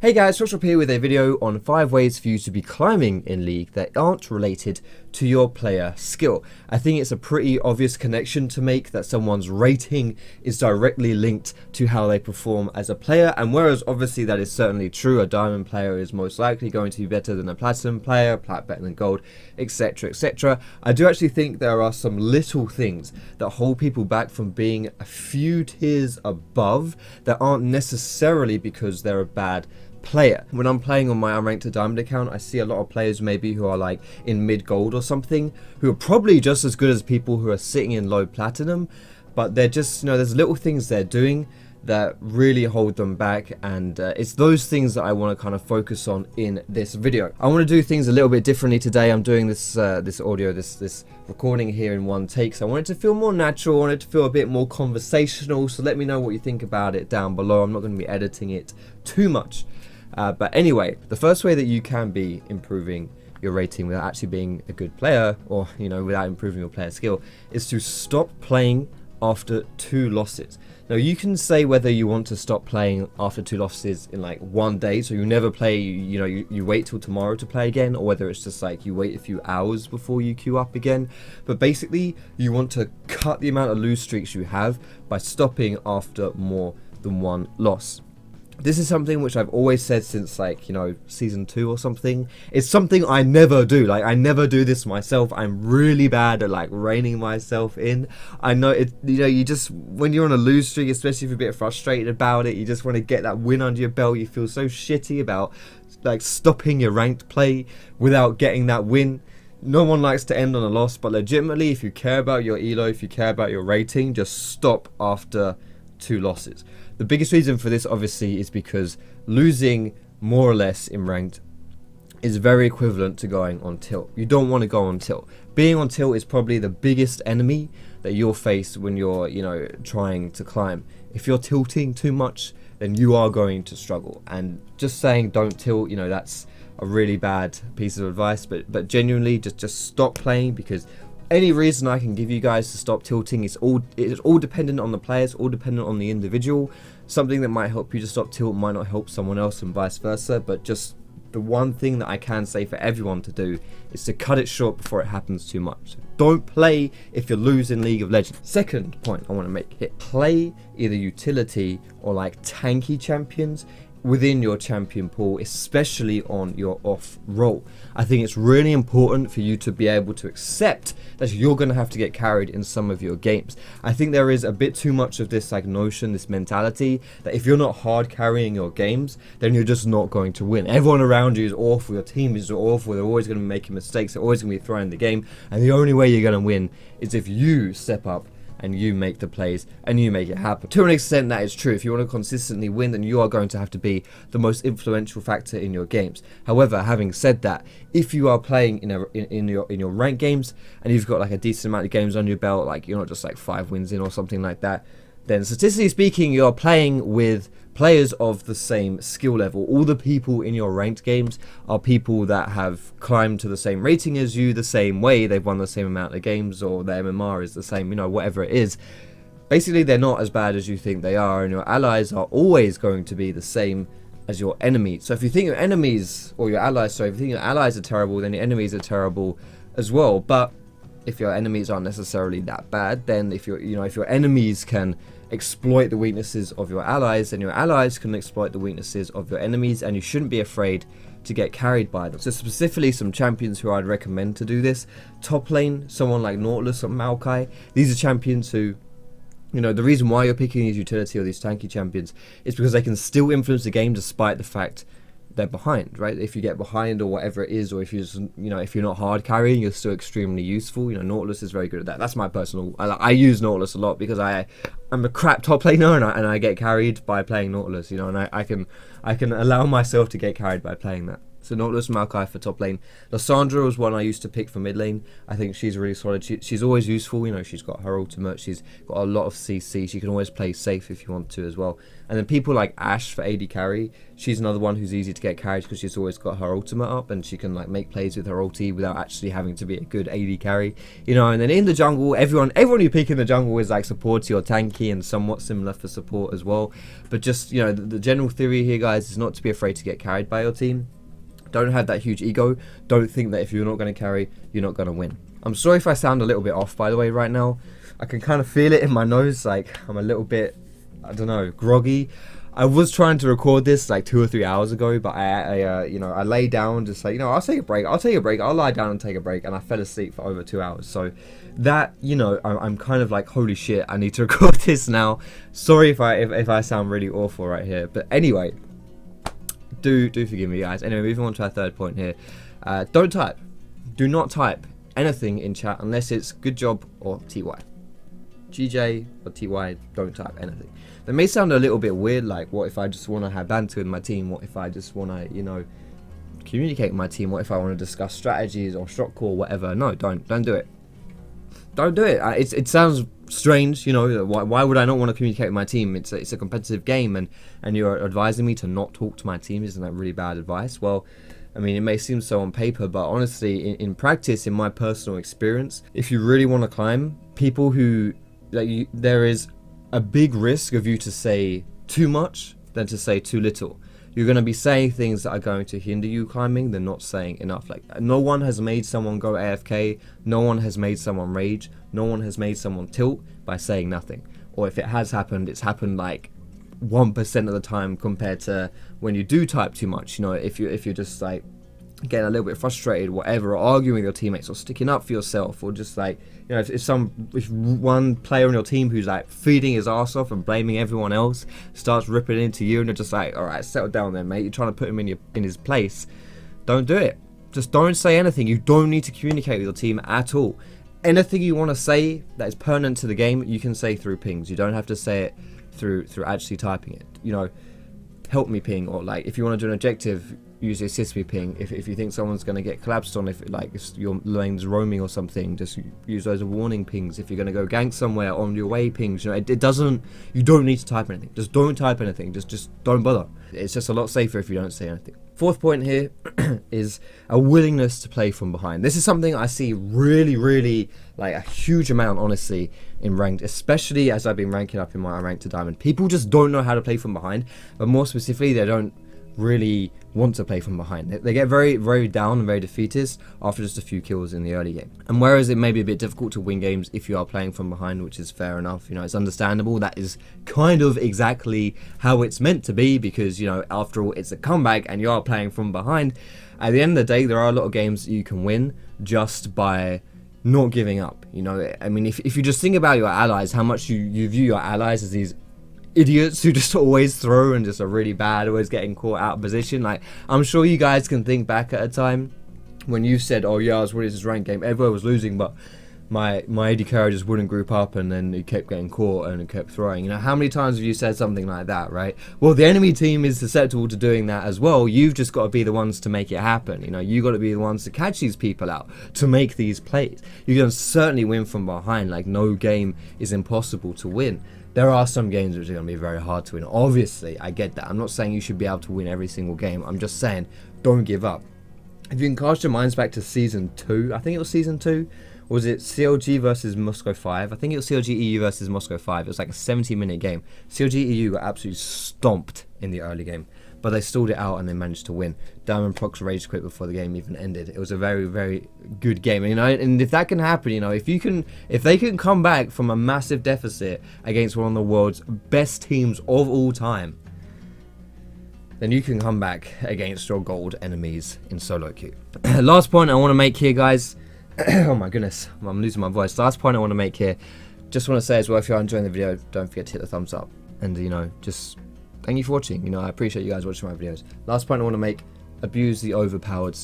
Hey guys, Foxdrop here with a video on 5 ways for you to be climbing in League that aren't related to your player skill. I think it's a pretty obvious connection to make that someone's rating is directly linked to how they perform as a player, and whereas obviously that is certainly true, a diamond player is most likely going to be better than a platinum player, better than gold, etc, etc. I do actually think there are some little things that hold people back from being a few tiers above that aren't necessarily because they're a bad player. When I'm playing on my unranked to diamond account, I see a lot of players maybe who are like in mid gold or something, who are probably just as good as people who are sitting in low platinum, but they're just, there's little things they're doing that really hold them back, and it's those things that I want to kind of focus on in this video. I want to do things a little bit differently today. I'm doing this this recording here in one take, so I want it to feel more natural, I want it to feel a bit more conversational, so let me know what you think about it down below. I'm not going to be editing it too much. But anyway, the first way that you can be improving your rating without actually being a good player, or without improving your player skill, is to stop playing after 2 losses. Now you can say whether you want to stop playing after 2 losses in like one day, so you never play, you wait till tomorrow to play again, or whether it's just like you wait a few hours before you queue up again. But basically you want to cut the amount of lose streaks you have by stopping after more than 1 loss. This is something which I've always said since like, season 2 or something. It's something I never do. Like, I never do this myself. I'm really bad at like reining myself in. I know it, you just, when you're on a lose streak, especially if you're a bit frustrated about it, you just want to get that win under your belt. You feel so shitty about like stopping your ranked play without getting that win. No one likes to end on a loss, but legitimately, if you care about your elo, if you care about your rating, just stop after 2 losses. The biggest reason for this obviously is because losing more or less in ranked is very equivalent to going on tilt. You don't want to go on tilt. Being on tilt is probably the biggest enemy that you'll face when you're trying to climb. If you're tilting too much, then you are going to struggle. And just saying don't tilt, that's a really bad piece of advice, but genuinely just stop playing, because any reason I can give you guys to stop tilting is all dependent on the players, all dependent on the individual. Something that might help you to stop tilt might not help someone else, and vice versa. But just the one thing that I can say for everyone to do is to cut it short before it happens too much. Don't play if you lose in League of Legends. Second point I want to make here: play either utility or like tanky champions within your champion pool, especially on your off role. I think it's really important for you to be able to accept that you're going to have to get carried in some of your games. I think there is a bit too much of this like notion, this mentality that if you're not hard carrying your games, then you're just not going to win. Everyone around you is awful, your team is awful, they're always going to be making mistakes, they're always going to be throwing the game, and the only way you're going to win is if you step up and you make the plays and you make it happen. To an extent that is true. If you want to consistently win, then you are going to have to be the most influential factor in your games. However, having said that, if you are playing in your ranked games and you've got like a decent amount of games on your belt, like you're not just like 5 wins in or something like that, then statistically speaking, you're playing with players of the same skill level. All the people in your ranked games are people that have climbed to the same rating as you, the same way, they've won the same amount of games, or their MMR is the same, whatever it is. Basically, they're not as bad as you think they are, and your allies are always going to be the same as your enemies. So if you think your enemies, or your allies, sorry, if you think your allies are terrible, then your enemies are terrible as well. But if your enemies aren't necessarily that bad, then if your enemies can exploit the weaknesses of your allies, then your allies can exploit the weaknesses of your enemies, and you shouldn't be afraid to get carried by them. So specifically some champions who I'd recommend to do this: top lane, someone like Nautilus or Maokai. These are champions who, the reason why you're picking these utility or these tanky champions is because they can still influence the game despite the fact they're behind, right? If you get behind or whatever it is, or if you just, if you're not hard carrying, you're still extremely useful. Nautilus is very good at that. That's my personal, I use Nautilus a lot because I'm a crap top laner, and I get carried by playing Nautilus, and I can allow myself to get carried by playing that. So Nautilus, Maokai for top lane. Lysandra was one I used to pick for mid lane. I think she's really solid. She's always useful. You know, she's got her ultimate. She's got a lot of CC. She can always play safe if you want to as well. And then people like Ashe for AD carry. She's another one who's easy to get carried because she's always got her ultimate up and she can like make plays with her ulti without actually having to be a good AD carry. You know, and then in the jungle, everyone you pick in the jungle is like supporty or tanky and somewhat similar for support as well. But just, you know, the general theory here, guys, is not to be afraid to get carried by your team. Don't have that huge ego. Don't think that if you're not going to carry, you're not going to win. I'm sorry if I sound a little bit off, by the way, right now. I can kind of feel it in my nose. Like, I'm a little bit, I don't know, groggy. I was trying to record this like 2 or 3 hours ago, but I lay down just like, I'll take a break. I'll lie down and take a break. And I fell asleep for over 2 hours. So that, I'm kind of like, holy shit, I need to record this now. Sorry if I sound really awful right here. But anyway, do forgive me, guys. Anyway, moving on to our third point here. Don't type. Do not type anything in chat unless it's good job or TY. GJ or TY, don't type anything. That may sound a little bit weird, like what if I just want to have banter with my team? What if I just want to, communicate with my team? What if I want to discuss strategies or shot call, whatever? No, don't do it. Don't do it. It sounds strange, why would I not want to communicate with my team? It's a competitive game, and you're advising me to not talk to my team. Isn't that really bad advice? Well, I mean, it may seem so on paper, but honestly, in practice, in my personal experience, if you really want to climb, people who, there is a big risk of you to say too much than to say too little. You're going to be saying things that are going to hinder you climbing than not saying enough. Like, no one has made someone go AFK, no one has made someone rage, no one has made someone tilt by saying nothing. Or if it has happened, it's happened like 1% of the time compared to when you do type too much. If you're just like getting a little bit frustrated, whatever, or arguing with your teammates, or sticking up for yourself, or just like, if one player on your team who's like feeding his ass off and blaming everyone else starts ripping into you, and you're just like, all right, settle down then, mate. You're trying to put him in his place. Don't do it. Just don't say anything. You don't need to communicate with your team at all. Anything you want to say that is pertinent to the game, you can say through pings. You don't have to say it through actually typing it. Help me ping, or like if you want to do an objective, use the assist me ping. If you think someone's going to get collapsed on, if your lane's roaming or something, just use those warning pings. If you're going to go gank somewhere, on your way pings. You don't need to type anything. Just don't type anything. Just don't bother. It's just a lot safer if you don't say anything. Fourth point here is a willingness to play from behind. This is something I see really, like a huge amount, honestly, in ranked, especially as I've been ranking up in my rank to diamond. People just don't know how to play from behind, but more specifically, they don't really want to play from behind. They get very, very down and very defeatist after just a few kills in the early game. And whereas it may be a bit difficult to win games if you are playing from behind, which is fair enough, it's understandable. That is kind of exactly how it's meant to be, because, after all, it's a comeback and you are playing from behind. At the end of the day, there are a lot of games you can win just by not giving up. I mean, if you just think about your allies, how much you view your allies as these idiots who just always throw and just are really bad, always getting caught out of position. Like, I'm sure you guys can think back at a time when you said, oh yeah, I was winning this ranked game, everyone was losing, but my AD carry just wouldn't group up, and then he kept getting caught and it kept throwing. How many times have you said something like that, right? Well, the enemy team is susceptible to doing that as well. You've just got to be the ones to make it happen. You got to be the ones to catch these people out, to make these plays. You can certainly win from behind. Like, no game is impossible to win. There are some games which are going to be very hard to win. Obviously, I get that. I'm not saying you should be able to win every single game. I'm just saying, don't give up. If you can cast your minds back to Season 2, I think it was Season 2, or was it CLG versus Moscow 5? I think it was CLG EU versus Moscow 5. It was like a 70-minute game. CLG EU got absolutely stomped in the early game, but they stalled it out and they managed to win. Diamond Prox rage quit before the game even ended. It was a very, very good game. And if that can happen, if they can come back from a massive deficit against one of the world's best teams of all time, then you can come back against your gold enemies in solo queue. Last point I want to make here, guys. Oh my goodness, I'm losing my voice. Last point I want to make here. Just want to say as well, if you're enjoying the video, don't forget to hit the thumbs up. And, just thank you for watching. I appreciate you guys watching my videos. Last point I want to make: abuse the overpowered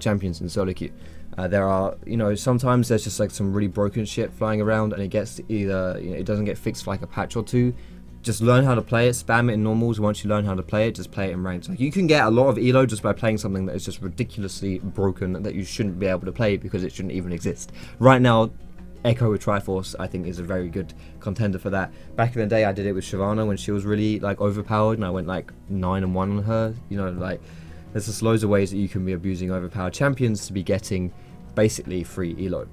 champions in solo queue. There are, sometimes there's just like some really broken shit flying around, and it gets either, it doesn't get fixed for like a patch or two, just learn how to play it, spam it in normals. Once you learn how to play it, just play it in ranked. Like, you can get a lot of elo just by playing something that is just ridiculously broken, that you shouldn't be able to play because it shouldn't even exist. Right now, Echo with Triforce, I think, is a very good contender for that. Back in the day, I did it with Shyvana when she was really like overpowered, and I went like 9-1 on her. You know, like, there's just loads of ways that you can be abusing overpowered champions to be getting basically free elo.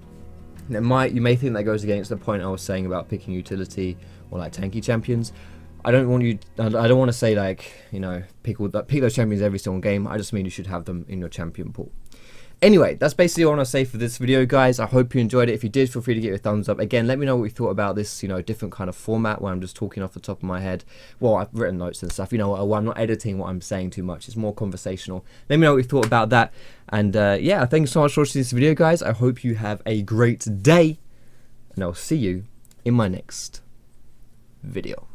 You may think that goes against the point I was saying about picking utility or like tanky champions. I don't want to say like, you know, pick those champions every single game. I just mean you should have them in your champion pool. Anyway, that's basically all I want to say for this video, guys. I hope you enjoyed it. If you did, feel free to give it a thumbs up. Again, let me know what you thought about this, you know, different kind of format where I'm just talking off the top of my head. Well, I've written notes and stuff, you know, where I'm not editing what I'm saying too much. It's more conversational. Let me know what you thought about that. And yeah, thanks so much for watching this video, guys. I hope you have a great day, and I'll see you in my next video.